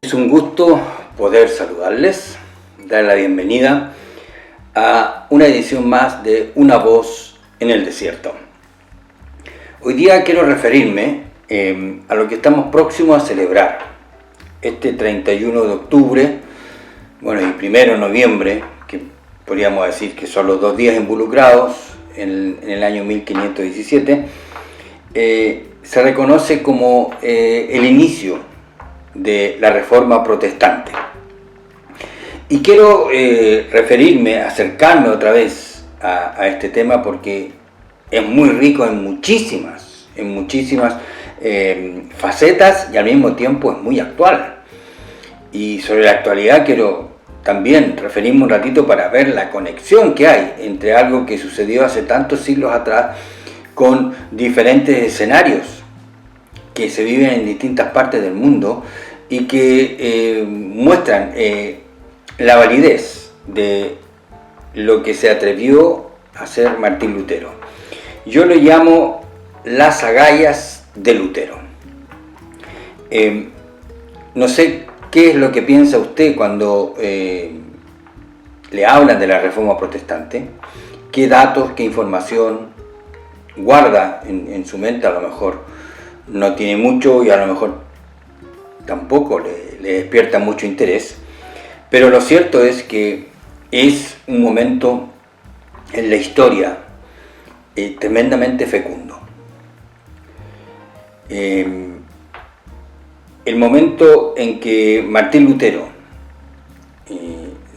Es un gusto poder saludarles, dar la bienvenida a una edición más de Una voz en el desierto. Hoy día quiero referirme a lo que estamos próximos a celebrar, este 31 de octubre, y 1 de noviembre, que podríamos decir que son los 2 días involucrados en el año 1517, se reconoce como el inicio de la Reforma Protestante. Y quiero acercarme otra vez a este tema porque es muy rico en muchísimas facetas y al mismo tiempo es muy actual. Y sobre la actualidad quiero también referirme un ratito para ver la conexión que hay entre algo que sucedió hace tantos siglos atrás con diferentes escenarios que se viven en distintas partes del mundo y que muestran la validez de lo que se atrevió a hacer Martín Lutero. Yo lo llamo las agallas de Lutero. No sé qué es lo que piensa usted cuando le hablan de la Reforma Protestante, qué datos, qué información guarda en su mente. A lo mejor no tiene mucho y a lo mejor tampoco le despierta mucho interés, pero lo cierto es que es un momento en la historia tremendamente fecundo. El momento en que Martín Lutero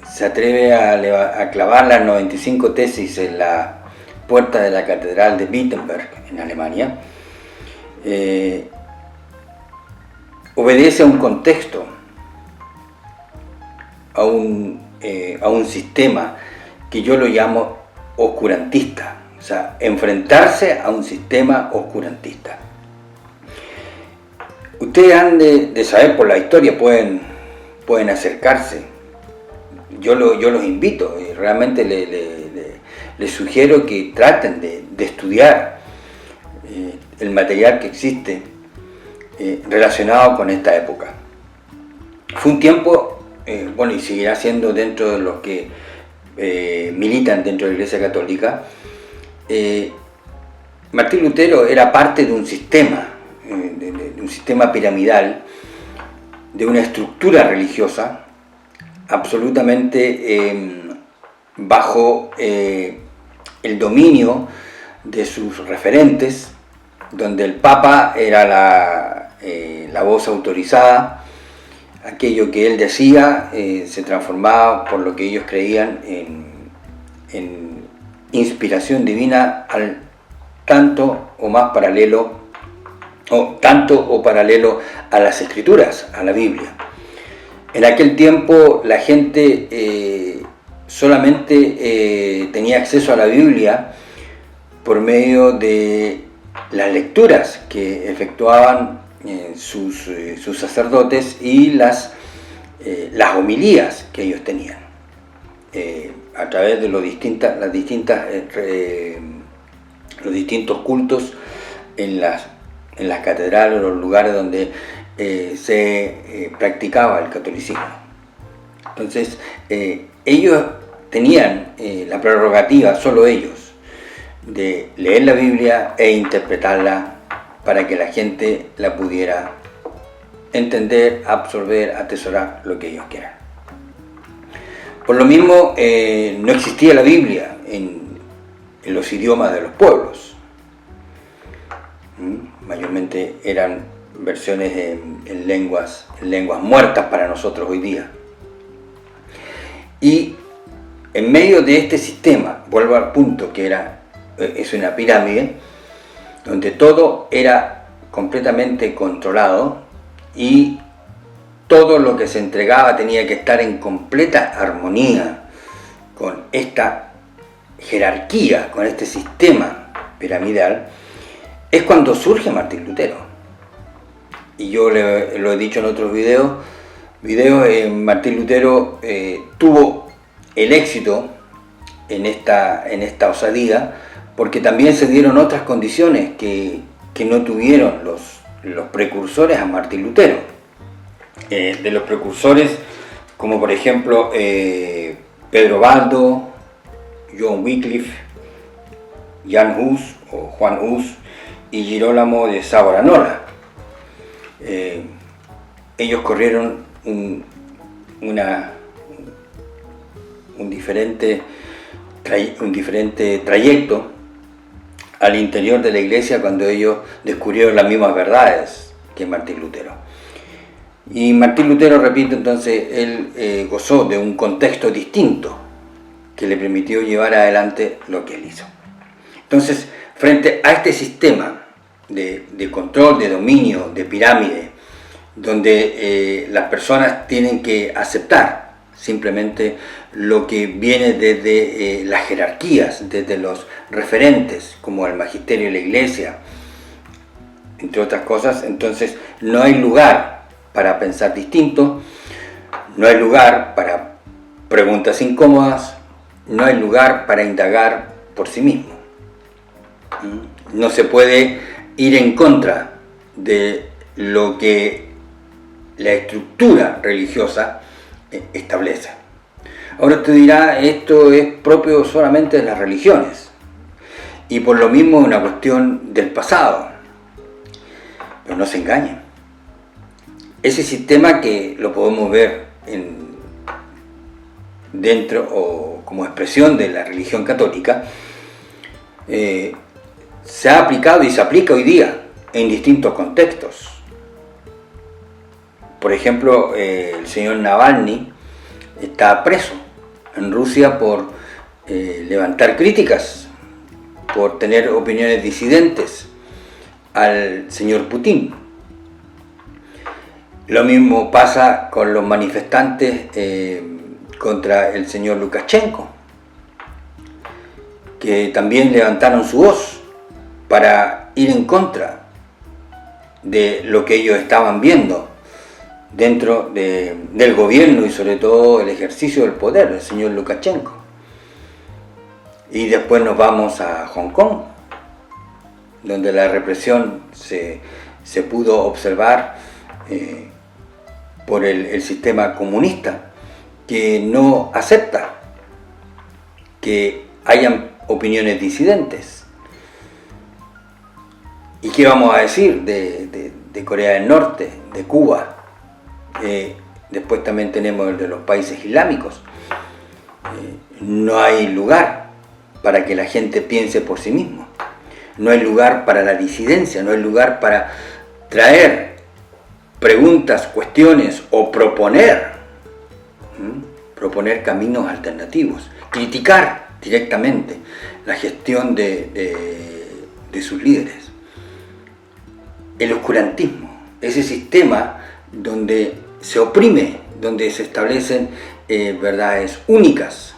se atreve a clavar las 95 tesis en la puerta de la catedral de Wittenberg en Alemania, obedece a un contexto, a un sistema que yo lo llamo oscurantista, o sea, enfrentarse a un sistema oscurantista. Ustedes han de saber por la historia, pueden acercarse. Yo los invito y realmente les sugiero que traten de estudiar el material que existe relacionado con esta época. Fue un tiempo, y seguirá siendo dentro de los que militan dentro de la Iglesia Católica. Martín Lutero era parte de un sistema, de un sistema piramidal, de una estructura religiosa absolutamente bajo el dominio de sus referentes, donde el Papa era la voz autorizada. Aquello que él decía se transformaba por lo que ellos creían en inspiración divina, tanto o paralelo a las Escrituras, a la Biblia. En aquel tiempo la gente solamente tenía acceso a la Biblia por medio de las lecturas que efectuaban sus sacerdotes y las homilías que ellos tenían a través de los distintos cultos en las catedrales o los lugares donde se practicaba el catolicismo. Entonces ellos tenían la prerrogativa, solo ellos, de leer la Biblia e interpretarla para que la gente la pudiera entender, absorber, atesorar lo que ellos quieran. Por lo mismo, no existía la Biblia en los idiomas de los pueblos. Mayormente eran versiones en lenguas muertas para nosotros hoy día. Y en medio de este sistema, vuelvo al punto que es una pirámide, donde todo era completamente controlado y todo lo que se entregaba tenía que estar en completa armonía con esta jerarquía, con este sistema piramidal, es cuando surge Martín Lutero. Y yo lo he dicho en otros videos, Martín Lutero tuvo el éxito en esta osadía, porque también se dieron otras condiciones que no tuvieron los precursores a Martín Lutero. de los precursores, como por ejemplo Pedro Baldo, John Wycliffe, Jan Hus o Juan Hus y Girolamo de Savonarola. Ellos corrieron un diferente trayecto al interior de la iglesia cuando ellos descubrieron las mismas verdades que Martín Lutero. Y Martín Lutero, repito, entonces, él gozó de un contexto distinto que le permitió llevar adelante lo que él hizo. Entonces, frente a este sistema de control, de dominio, de pirámide, donde las personas tienen que aceptar simplemente lo que viene desde las jerarquías, desde los referentes, como el magisterio de la iglesia, entre otras cosas, entonces no hay lugar para pensar distinto, no hay lugar para preguntas incómodas, no hay lugar para indagar por sí mismo. No se puede ir en contra de lo que la estructura religiosa establece. Ahora usted dirá, esto es propio solamente de las religiones y por lo mismo es una cuestión del pasado. Pero no se engañen. Ese sistema que lo podemos ver dentro o como expresión de la religión católica, se ha aplicado y se aplica hoy día en distintos contextos. Por ejemplo, el señor Navalny está preso en Rusia por levantar críticas, por tener opiniones disidentes al señor Putin. Lo mismo pasa con los manifestantes contra el señor Lukashenko, que también levantaron su voz para ir en contra de lo que ellos estaban viendo dentro del gobierno y sobre todo el ejercicio del poder del señor Lukashenko. Y después nos vamos a Hong Kong, donde la represión se pudo observar por el sistema comunista, que no acepta que hayan opiniones disidentes. ¿Y qué vamos a decir de Corea del Norte, de Cuba? Después también tenemos el de los países islámicos. No hay lugar para que la gente piense por sí mismo. No hay lugar para la disidencia, no hay lugar para traer preguntas, cuestiones o proponer caminos alternativos, criticar directamente la gestión de sus líderes. El oscurantismo, ese sistema donde se oprime, donde se establecen verdades únicas.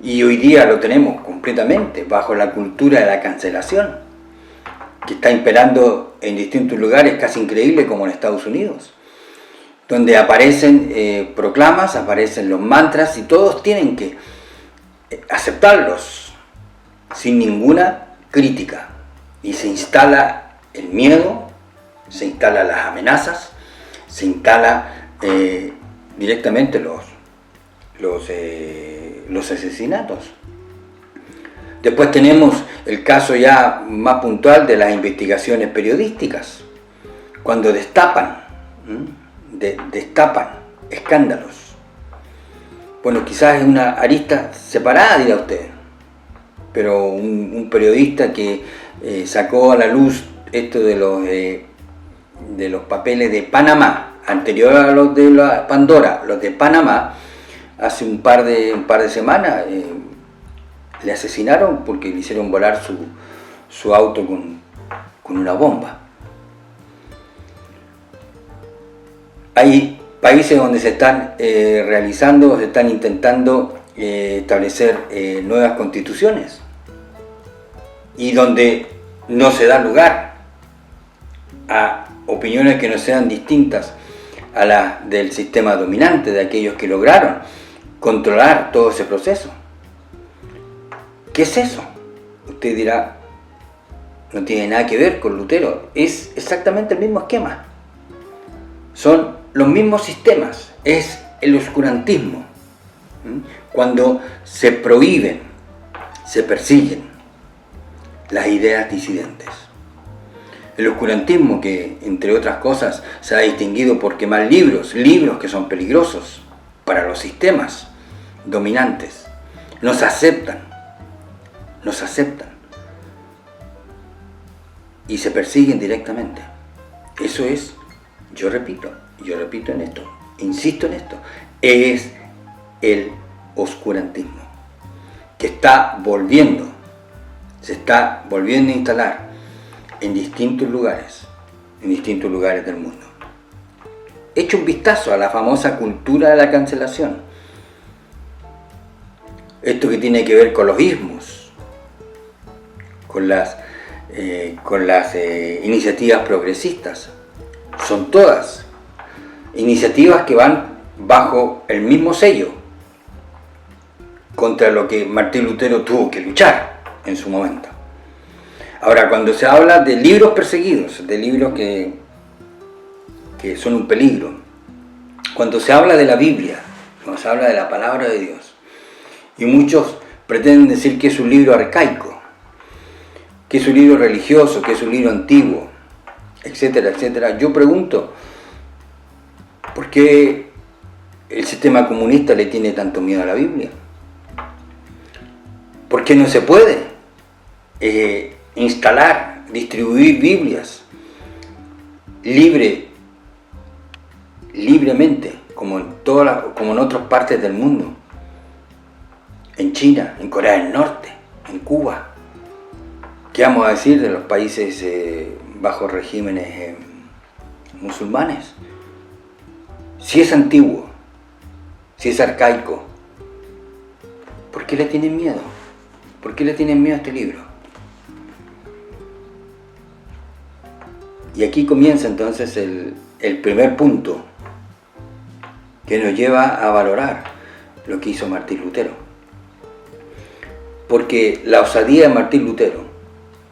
Y hoy día lo tenemos completamente bajo la cultura de la cancelación, que está imperando en distintos lugares, casi increíble como en Estados Unidos, donde aparecen proclamas, aparecen los mantras y todos tienen que aceptarlos sin ninguna crítica. Y se instala el miedo, se instalan las amenazas, se instala directamente los asesinatos. Después tenemos el caso ya más puntual de las investigaciones periodísticas, cuando destapan escándalos. Bueno, quizás es una arista separada, dirá usted, pero un periodista que sacó a la luz esto de los papeles de Panamá, anterior a los de la Pandora, los de Panamá, hace un par de semanas le asesinaron porque le hicieron volar su auto con una bomba. Hay países donde se están se están intentando establecer nuevas constituciones y donde no se da lugar a opiniones que no sean distintas a las del sistema dominante, de aquellos que lograron controlar todo ese proceso. ¿Qué es eso? Usted dirá, no tiene nada que ver con Lutero, es exactamente el mismo esquema. Son los mismos sistemas, es el oscurantismo. Cuando se prohíben, se persiguen las ideas disidentes. El oscurantismo, que entre otras cosas se ha distinguido por quemar libros que son peligrosos para los sistemas dominantes, nos aceptan y se persiguen directamente. Eso es, yo repito en esto, insisto en esto, es el oscurantismo que se está volviendo a instalar en distintos lugares del mundo. Echa un vistazo a la famosa cultura de la cancelación. Esto que tiene que ver con los ismos, con las iniciativas progresistas. Son todas iniciativas que van bajo el mismo sello contra lo que Martín Lutero tuvo que luchar en su momento. Ahora, cuando se habla de libros perseguidos, de libros que son un peligro, cuando se habla de la Biblia, cuando se habla de la palabra de Dios, y muchos pretenden decir que es un libro arcaico, que es un libro religioso, que es un libro antiguo, etcétera, etcétera, yo pregunto, ¿por qué el sistema comunista le tiene tanto miedo a la Biblia? ¿Por qué no se puede instalar, distribuir Biblias libremente, como en otras partes del mundo? En China, en Corea del Norte, en Cuba. ¿Qué vamos a decir de los países bajo regímenes musulmanes? Si es antiguo, si es arcaico, ¿por qué le tienen miedo? ¿Por qué le tienen miedo a este libro? Y aquí comienza entonces el primer punto que nos lleva a valorar lo que hizo Martín Lutero. Porque la osadía de Martín Lutero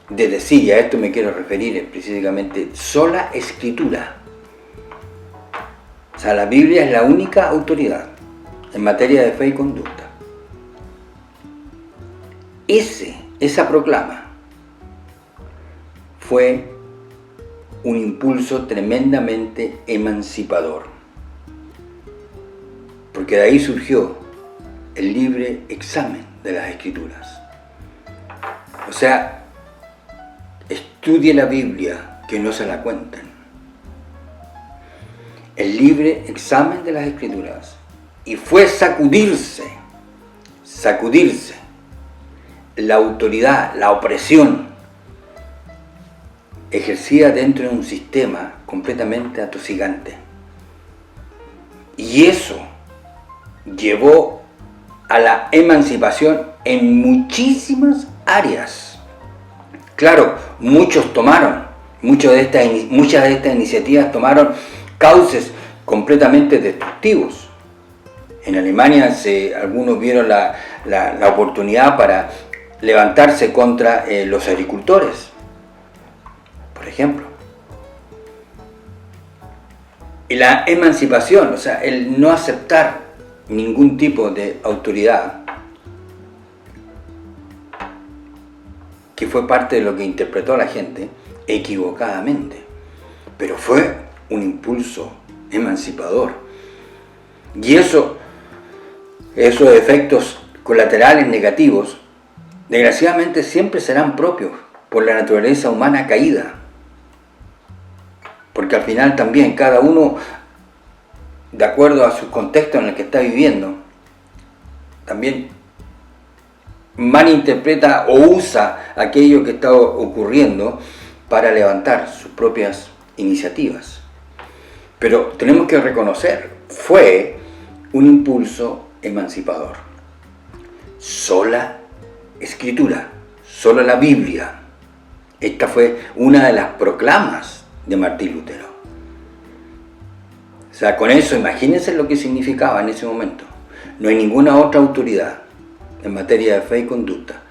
de decir, y a esto me quiero referir específicamente, sola escritura. O sea, la Biblia es la única autoridad en materia de fe y conducta. Esa proclama fue un impulso tremendamente emancipador, porque de ahí surgió el libre examen de las Escrituras. O sea, estudie la Biblia, que no se la cuenten. El libre examen de las Escrituras. Y fue sacudirse la autoridad, la opresión ejercida dentro de un sistema completamente atosigante. Y eso llevó a la emancipación en muchísimas áreas. Claro, muchas de estas iniciativas tomaron cauces completamente destructivos. En Alemania algunos vieron la oportunidad para levantarse contra los agricultores, por ejemplo. Y la emancipación, o sea, el no aceptar ningún tipo de autoridad, que fue parte de lo que interpretó la gente equivocadamente, pero fue un impulso emancipador. Y esos efectos colaterales negativos, desgraciadamente, siempre serán propios por la naturaleza humana caída. Porque al final también cada uno, de acuerdo a su contexto en el que está viviendo, también malinterpreta o usa aquello que está ocurriendo para levantar sus propias iniciativas. Pero tenemos que reconocer, fue un impulso emancipador. Sola Escritura, solo la Biblia. Esta fue una de las proclamas de Martín Lutero. O sea, con eso, imagínense lo que significaba en ese momento. No hay ninguna otra autoridad en materia de fe y conducta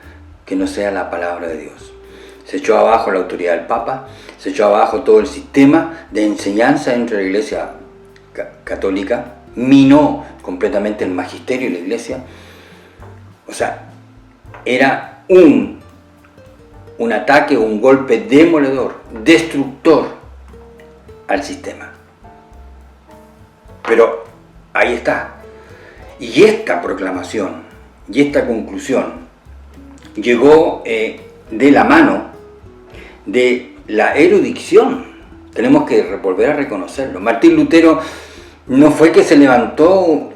que no sea la palabra de Dios. Se echó abajo la autoridad del Papa, se echó abajo todo el sistema de enseñanza dentro de la Iglesia católica, minó completamente el magisterio de la Iglesia. O sea, era un ataque, un golpe demoledor, destructor al sistema. Pero ahí está. Y esta proclamación y esta conclusión llegó de la mano de la erudición. Tenemos que volver a reconocerlo. Martín Lutero no fue que se levantó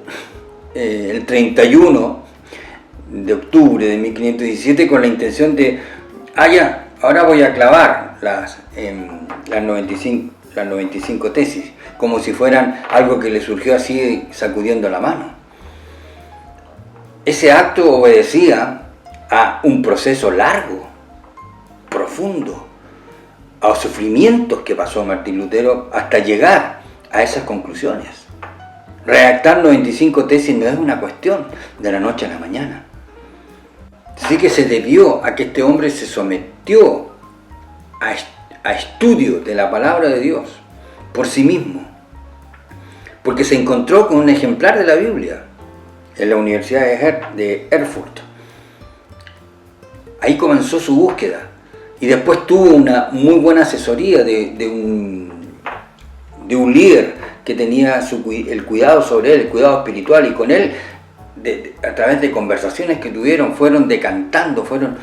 el 31 de octubre de 1517 con la intención de, ahora voy a clavar las 95 tesis, como si fueran algo que le surgió así sacudiendo la mano. Ese acto obedecía a un proceso largo, profundo, a los sufrimientos que pasó Martín Lutero hasta llegar a esas conclusiones. Redactar 95 tesis no es una cuestión de la noche a la mañana. Así que se debió a que este hombre se sometió a estudio de la palabra de Dios por sí mismo, porque se encontró con un ejemplar de la Biblia en la Universidad de Erfurt. Ahí comenzó su búsqueda y después tuvo una muy buena asesoría de un líder que tenía el cuidado sobre él, el cuidado espiritual, y con él, a través de conversaciones que tuvieron, fueron decantando, fueron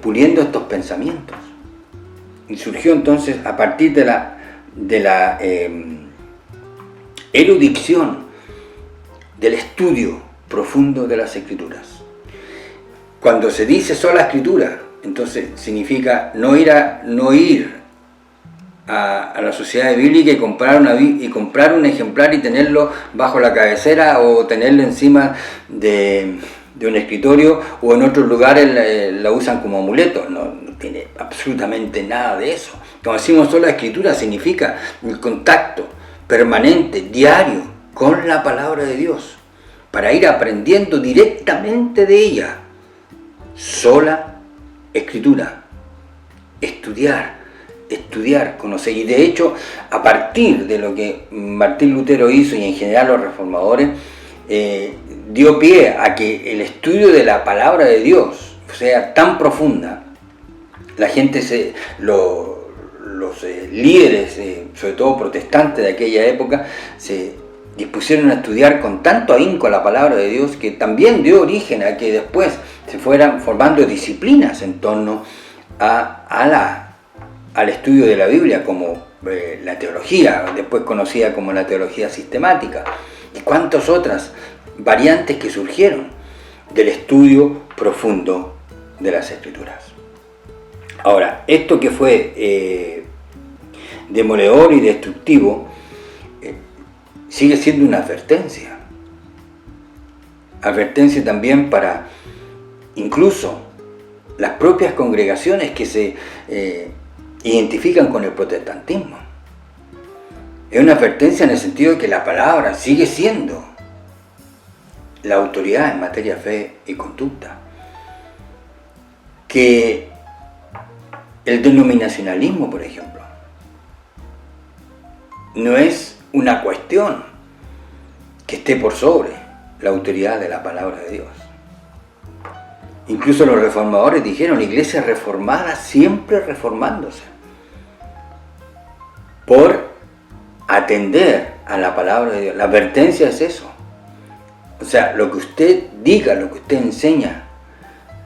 puliendo estos pensamientos. Y surgió entonces, a partir de la erudición, del estudio profundo de las Escrituras. Cuando se dice sola Escritura, entonces significa no ir a la sociedad bíblica y comprar un ejemplar y tenerlo bajo la cabecera o tenerlo encima de un escritorio, o en otros lugares la usan como amuleto. No tiene absolutamente nada de eso. Cuando decimos sola Escritura, significa el contacto permanente, diario, con la palabra de Dios, para ir aprendiendo directamente de ella. Sola Escritura. Estudiar, conocer. Y de hecho, a partir de lo que Martín Lutero hizo, y en general los reformadores, dio pie a que el estudio de la palabra de Dios sea tan profunda. La gente, los líderes, sobre todo protestantes de aquella época, se dispusieron a estudiar con tanto ahínco la palabra de Dios, que también dio origen a que después se fueran formando disciplinas en torno al estudio de la Biblia, como la teología, después conocida como la teología sistemática, y cuantas otras variantes que surgieron del estudio profundo de las Escrituras. Ahora, esto que fue demoledor y destructivo, sigue siendo una advertencia. Advertencia también para incluso las propias congregaciones que se identifican con el protestantismo. Es una advertencia en el sentido de que la palabra sigue siendo la autoridad en materia de fe y conducta. Que el denominacionalismo, por ejemplo, no es una cuestión que esté por sobre la autoridad de la palabra de Dios. Incluso los reformadores dijeron, iglesia reformada siempre reformándose, por atender a la palabra de Dios. La advertencia es eso. O sea, lo que usted diga, lo que usted enseña,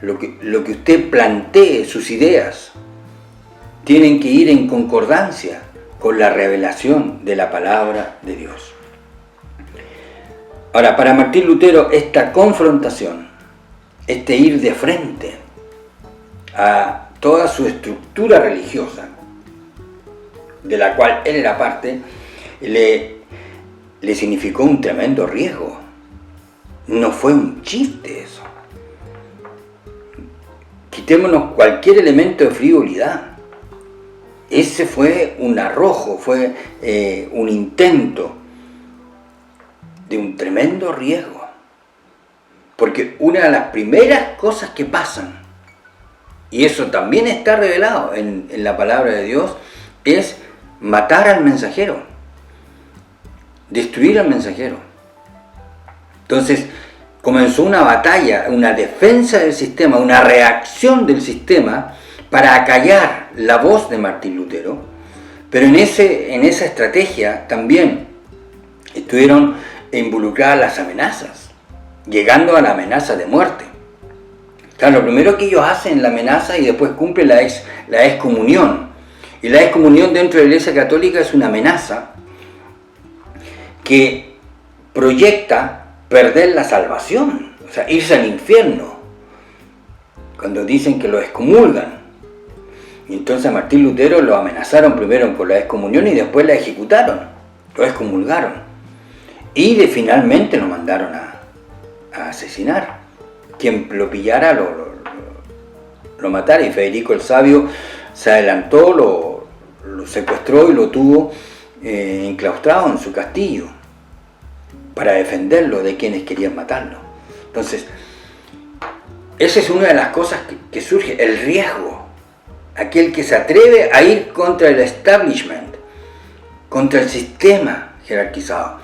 lo que usted plantee, sus ideas, tienen que ir en concordancia con la revelación de la palabra de Dios. Ahora, para Martín Lutero, esta confrontación, este ir de frente a toda su estructura religiosa, de la cual él era parte, le significó un tremendo riesgo. No fue un chiste eso. Quitémonos cualquier elemento de frivolidad. Ese fue un arrojo, fue un intento de un tremendo riesgo. Porque una de las primeras cosas que pasan, y eso también está revelado en la palabra de Dios, es matar al mensajero. destruir al mensajero. Entonces comenzó una batalla, una defensa del sistema, una reacción del sistema para acallar la voz de Martín Lutero, pero en esa estrategia también estuvieron involucradas las amenazas, llegando a la amenaza de muerte. Claro, lo primero que ellos hacen es la amenaza y después cumplen la excomunión. Y la excomunión dentro de la Iglesia Católica es una amenaza que proyecta perder la salvación, o sea, irse al infierno, cuando dicen que lo excomulgan. Y entonces a Martín Lutero lo amenazaron primero con la excomunión y después la ejecutaron, lo excomulgaron. Y finalmente lo mandaron a asesinar. Quien lo pillara lo matara, y Federico el Sabio se adelantó, lo secuestró y lo tuvo enclaustrado en su castillo para defenderlo de quienes querían matarlo. Entonces, esa es una de las cosas que surge, el riesgo. Aquel que se atreve a ir contra el establishment, contra el sistema jerarquizado.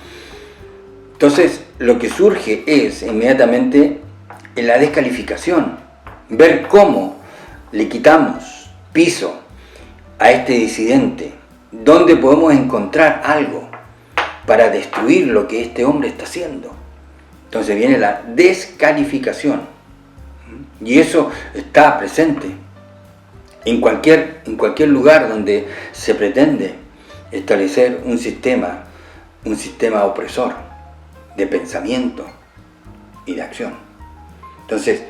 Entonces, lo que surge es inmediatamente en la descalificación, ver cómo le quitamos piso a este disidente, dónde podemos encontrar algo para destruir lo que este hombre está haciendo. Entonces viene la descalificación, y eso está presente en cualquier lugar donde se pretende establecer un sistema opresor de pensamiento y de acción. Entonces,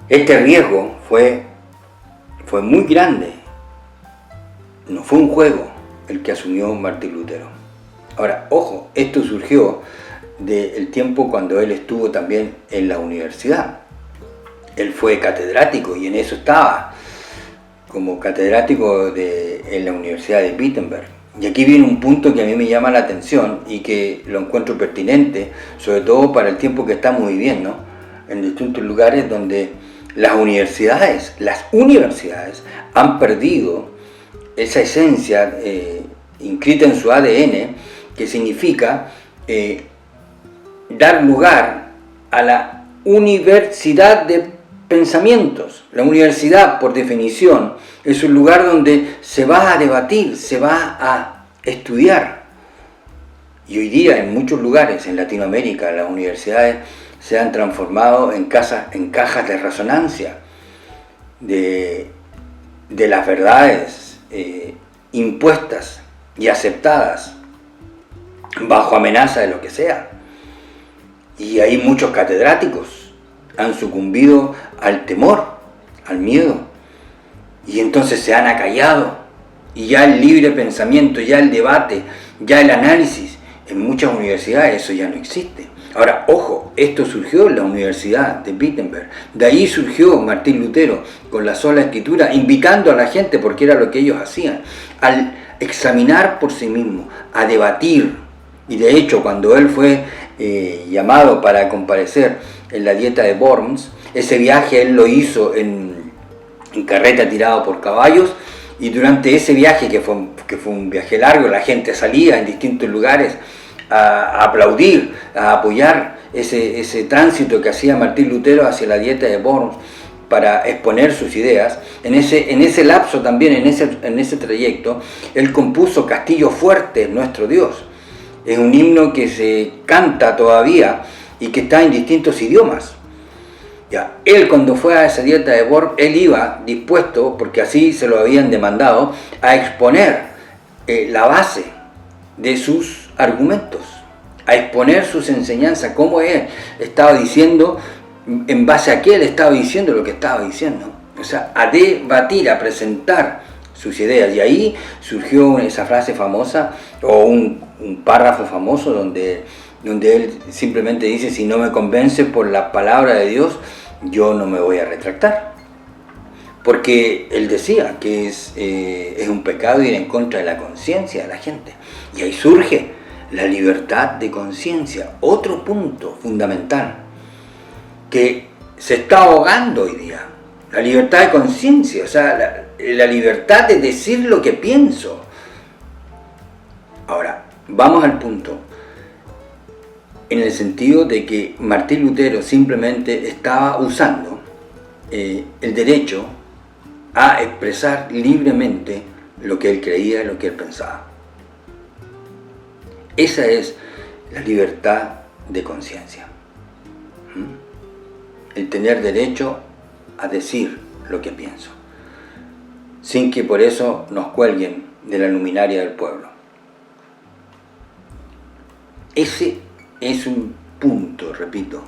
este riesgo fue muy grande. No fue un juego el que asumió Martín Lutero. Ahora, ojo, esto surgió del tiempo cuando él estuvo también en la universidad. Él fue catedrático y en eso estaba, como catedrático en la Universidad de Wittenberg. Y aquí viene un punto que a mí me llama la atención y que lo encuentro pertinente, sobre todo para el tiempo que estamos viviendo, en distintos lugares donde las universidades han perdido esa esencia inscrita en su ADN, que significa dar lugar a la universidad de pensamientos. La universidad, por definición, es un lugar donde se va a debatir, se va a estudiar. Y hoy día en muchos lugares en Latinoamérica las universidades se han transformado en cajas de resonancia de las verdades impuestas y aceptadas bajo amenaza de lo que sea. Y ahí muchos catedráticos han sucumbido al temor, al miedo, y entonces se han acallado, y ya el libre pensamiento, ya el debate, ya el análisis, en muchas universidades eso ya no existe. Ahora, ojo, esto surgió en la Universidad de Wittenberg, de ahí surgió Martín Lutero con la sola escritura, invitando a la gente, porque era lo que ellos hacían, al examinar por sí mismo, a debatir. Y de hecho, cuando él fue llamado para comparecer en la Dieta de Worms, ese viaje él lo hizo en carreta tirado por caballos, y durante ese viaje, que fue un viaje largo, la gente salía en distintos lugares a aplaudir, a apoyar ese tránsito que hacía Martín Lutero hacia la Dieta de Worms para exponer sus ideas. En ese lapso también, en ese trayecto, él compuso Castillo Fuerte, Nuestro Dios. Es un himno que se canta todavía y que está en distintos idiomas. Ya, él cuando fue a esa Dieta de Worms, él iba dispuesto, porque así se lo habían demandado, a exponer la base de sus argumentos, a exponer sus enseñanzas, cómo él estaba diciendo, en base a qué él estaba diciendo lo que estaba diciendo. O sea, a debatir, a presentar sus ideas. Y ahí surgió esa frase famosa, o un párrafo famoso donde él simplemente dice: si no me convence por la palabra de Dios, yo no me voy a retractar. Porque él decía que es un pecado ir en contra de la conciencia de la gente. Y ahí surge la libertad de conciencia, otro punto fundamental que se está ahogando hoy día. La libertad de conciencia, o sea, la libertad de decir lo que pienso. Ahora, vamos al punto, en el sentido de que Martín Lutero simplemente estaba usando el derecho a expresar libremente lo que él creía y lo que él pensaba. Esa es la libertad de conciencia. El tener derecho a decir lo que pienso, sin que por eso nos cuelguen de la luminaria del pueblo. Ese es un punto, repito,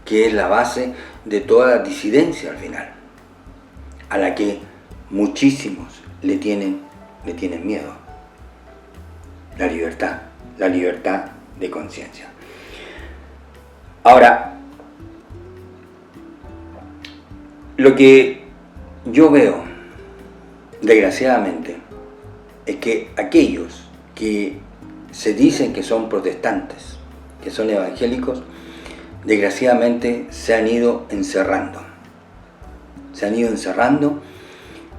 que es la base de toda la disidencia al final, a la que muchísimos le tienen miedo. La libertad de conciencia. Ahora, lo que yo veo, desgraciadamente, es que aquellos que se dicen que son protestantes, que son evangélicos, desgraciadamente se han ido encerrando. Se han ido encerrando,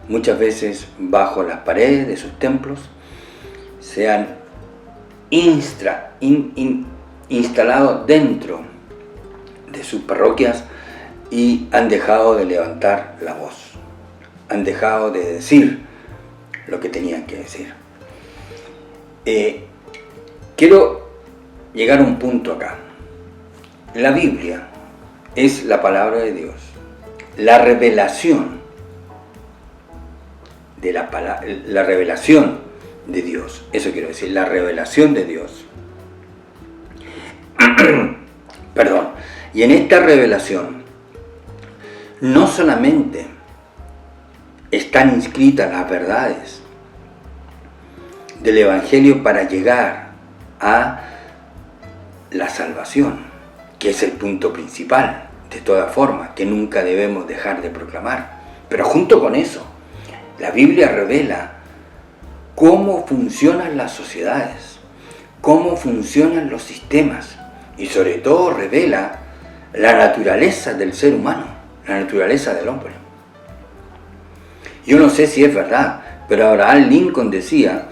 muchas veces bajo las paredes de sus templos, se han instalado dentro de sus parroquias y han dejado de levantar la voz, han dejado de decir lo que tenían que decir. Quiero llegar a un punto acá. La Biblia es la palabra de Dios, la revelación de la revelación de Dios, eso quiero decir, la revelación de Dios. Perdón. Y en esta revelación no solamente están inscritas las verdades del Evangelio para llegar a la salvación, que es el punto principal, de todas formas, que nunca debemos dejar de proclamar. Pero junto con eso, la Biblia revela cómo funcionan las sociedades, cómo funcionan los sistemas, y sobre todo revela la naturaleza del ser humano, la naturaleza del hombre. Yo no sé si es verdad, pero Abraham Lincoln decía,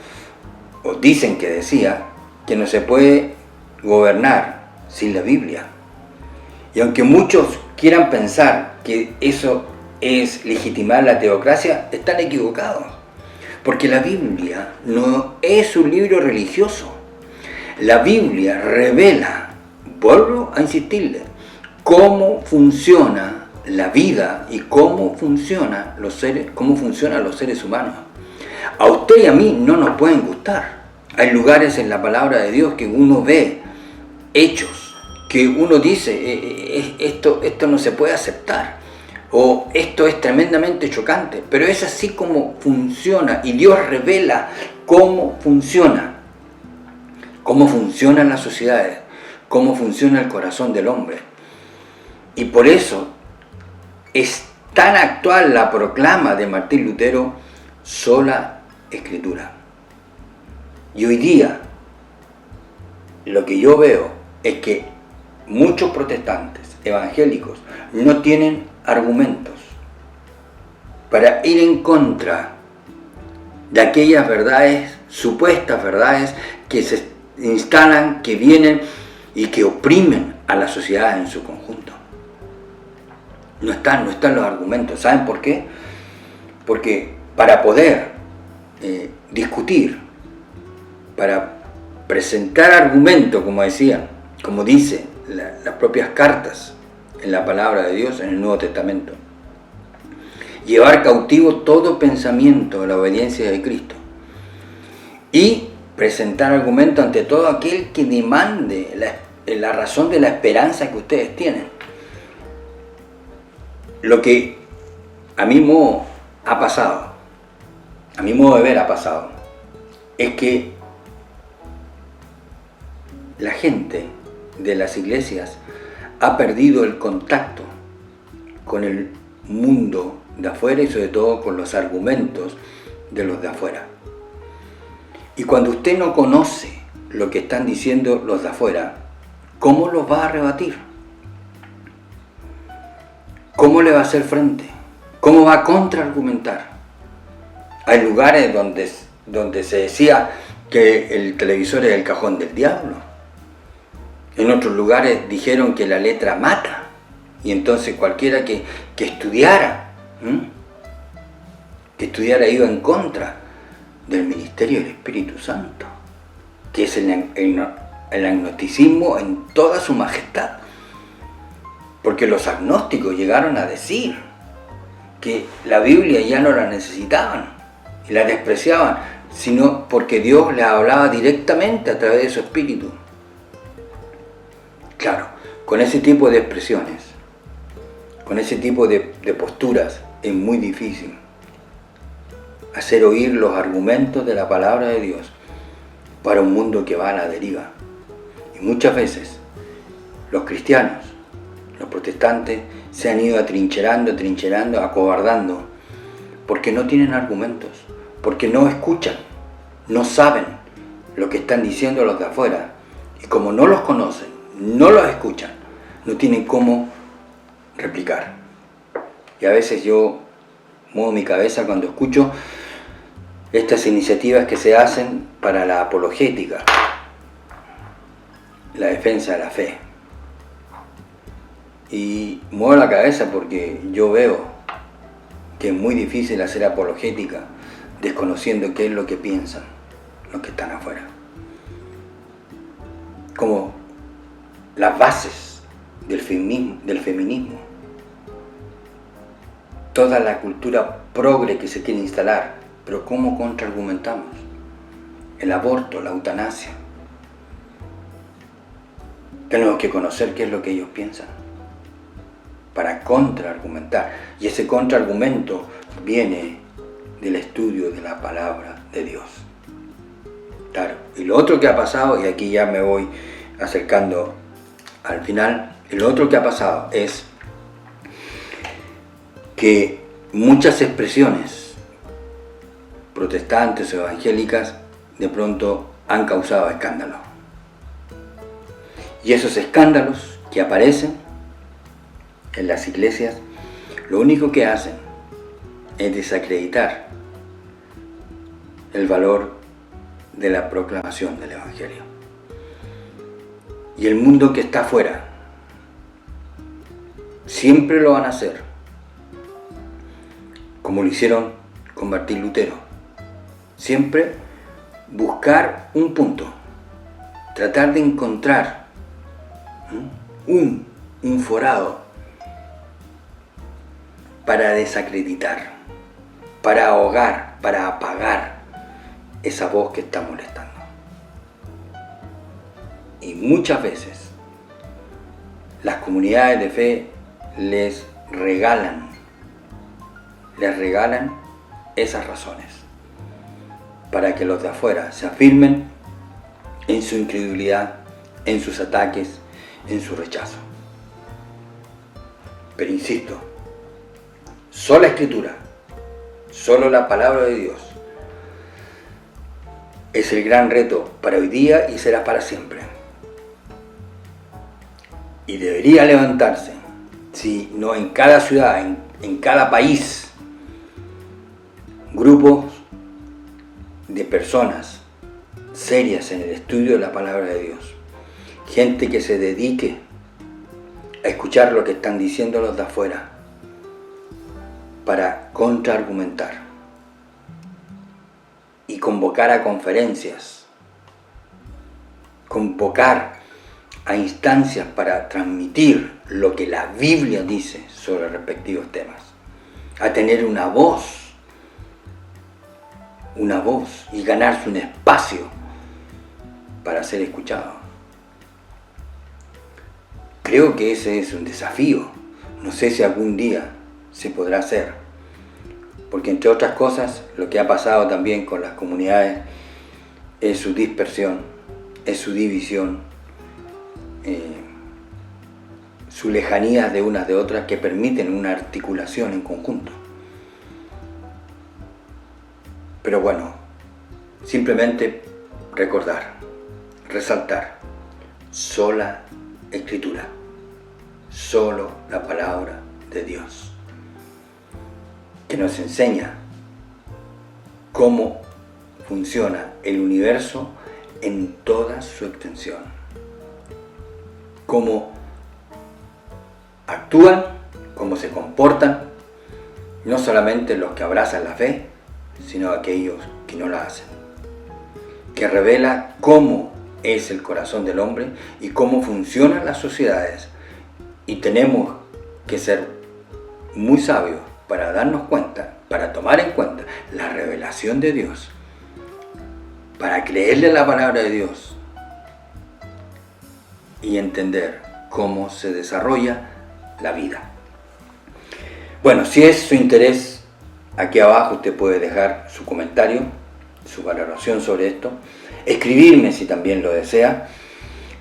o dicen que decía, que no se puede gobernar sin la Biblia. Y aunque muchos quieran pensar que eso es legitimar la teocracia, están equivocados. Porque la Biblia no es un libro religioso. La Biblia revela, vuelvo a insistirle, cómo funciona la vida y cómo funcionan los seres humanos. A usted y a mí no nos pueden gustar. Hay lugares en la palabra de Dios que uno ve hechos, que uno dice, esto no se puede aceptar, o esto es tremendamente chocante, pero es así como funciona, y Dios revela cómo funcionan las sociedades, cómo funciona el corazón del hombre. Y por eso es tan actual la proclama de Martín Lutero, sola Escritura. Y hoy día lo que yo veo es que muchos protestantes evangélicos no tienen argumentos para ir en contra de aquellas verdades, supuestas verdades, que se instalan, que vienen y que oprimen a la sociedad en su conjunto. No están los argumentos. ¿Saben por qué? Porque para poder discutir, para presentar argumentos, como dice las propias cartas en la palabra de Dios en el Nuevo Testamento, llevar cautivo todo pensamiento a la obediencia de Cristo y presentar argumentos ante todo aquel que demande la razón de la esperanza que ustedes tienen. Lo que a mi modo de ver ha pasado, es que la gente de las iglesias ha perdido el contacto con el mundo de afuera y sobre todo con los argumentos de los de afuera. Y cuando usted no conoce lo que están diciendo los de afuera, ¿cómo los va a rebatir? ¿Cómo le va a hacer frente? ¿Cómo va a contraargumentar? Hay lugares donde se decía que el televisor es el cajón del diablo. En otros lugares dijeron que la letra mata, y entonces cualquiera que estudiara, iba en contra del ministerio del Espíritu Santo, que es el agnosticismo en toda su majestad. Porque los agnósticos llegaron a decir que la Biblia ya no la necesitaban y la despreciaban, sino porque Dios les hablaba directamente a través de su Espíritu. Claro, con ese tipo de expresiones, con ese tipo de posturas, es muy difícil hacer oír los argumentos de la palabra de Dios para un mundo que va a la deriva. Y muchas veces los cristianos, los protestantes, se han ido atrincherando, acobardando, porque no tienen argumentos, porque no escuchan, no saben lo que están diciendo los de afuera. Y como no los conocen, no los escuchan, no tienen cómo replicar. Y a veces yo muevo mi cabeza cuando escucho estas iniciativas que se hacen para la apologética, la defensa de la fe. Y muevo la cabeza porque yo veo que es muy difícil hacer apologética desconociendo qué es lo que piensan los que están afuera. Como las bases del feminismo, toda la cultura progre que se quiere instalar, pero ¿cómo contraargumentamos? El aborto, la eutanasia. Tenemos que conocer qué es lo que ellos piensan para contraargumentar. Y ese contraargumento viene del estudio de la palabra de Dios. Claro, y lo otro que ha pasado, y aquí ya me voy acercando al final, lo otro que ha pasado es que muchas expresiones protestantes o evangélicas de pronto han causado escándalos. Y esos escándalos que aparecen en las iglesias, lo único que hacen es desacreditar el valor de la proclamación del Evangelio. Y el mundo que está afuera siempre lo van a hacer, como lo hicieron con Martín Lutero. Siempre buscar un punto, tratar de encontrar un forado para desacreditar, para ahogar, para apagar esa voz que está molestando. Y muchas veces las comunidades de fe les regalan esas razones para que los de afuera se afirmen en su incredulidad, en sus ataques, en su rechazo. Pero insisto, sola Escritura, solo la palabra de Dios es el gran reto para hoy día y será para siempre. Y debería levantarse, si no en cada ciudad, en cada país, grupos de personas serias en el estudio de la palabra de Dios. Gente que se dedique a escuchar lo que están diciendo los de afuera para contraargumentar y convocar a conferencias, convocar a instancias para transmitir lo que la Biblia dice sobre respectivos temas, a tener una voz y ganarse un espacio para ser escuchado. Creo que ese es un desafío. No sé si algún día se podrá hacer, porque entre otras cosas lo que ha pasado también con las comunidades es su dispersión, es su división, su lejanía de unas de otras que permiten una articulación en conjunto. Pero bueno, simplemente recordar, resaltar, sola Escritura, solo la palabra de Dios, que nos enseña cómo funciona el universo en toda su extensión. Cómo actúan, cómo se comportan, no solamente los que abrazan la fe, sino aquellos que no la hacen. Que revela cómo es el corazón del hombre y cómo funcionan las sociedades. Y tenemos que ser muy sabios para darnos cuenta, para tomar en cuenta la revelación de Dios, para creerle la palabra de Dios y entender cómo se desarrolla la vida. Bueno, si es su interés, aquí abajo usted puede dejar su comentario, su valoración sobre esto, escribirme si también lo desea,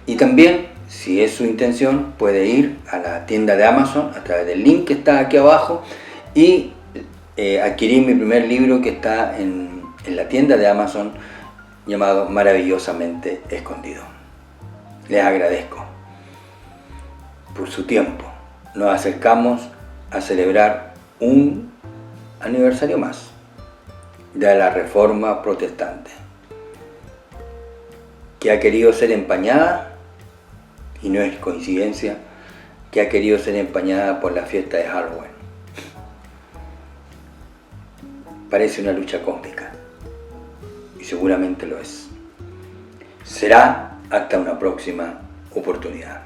y también, si es su intención, puede ir a la tienda de Amazon a través del link que está aquí abajo y adquirir mi primer libro que está en la tienda de Amazon, llamado Maravillosamente Escondido. Les agradezco por su tiempo. Nos acercamos a celebrar un aniversario más de la Reforma Protestante, que ha querido ser empañada, y no es coincidencia, que ha querido ser empañada por la fiesta de Halloween. Parece una lucha cósmica, y seguramente lo es. Será hasta una próxima oportunidad.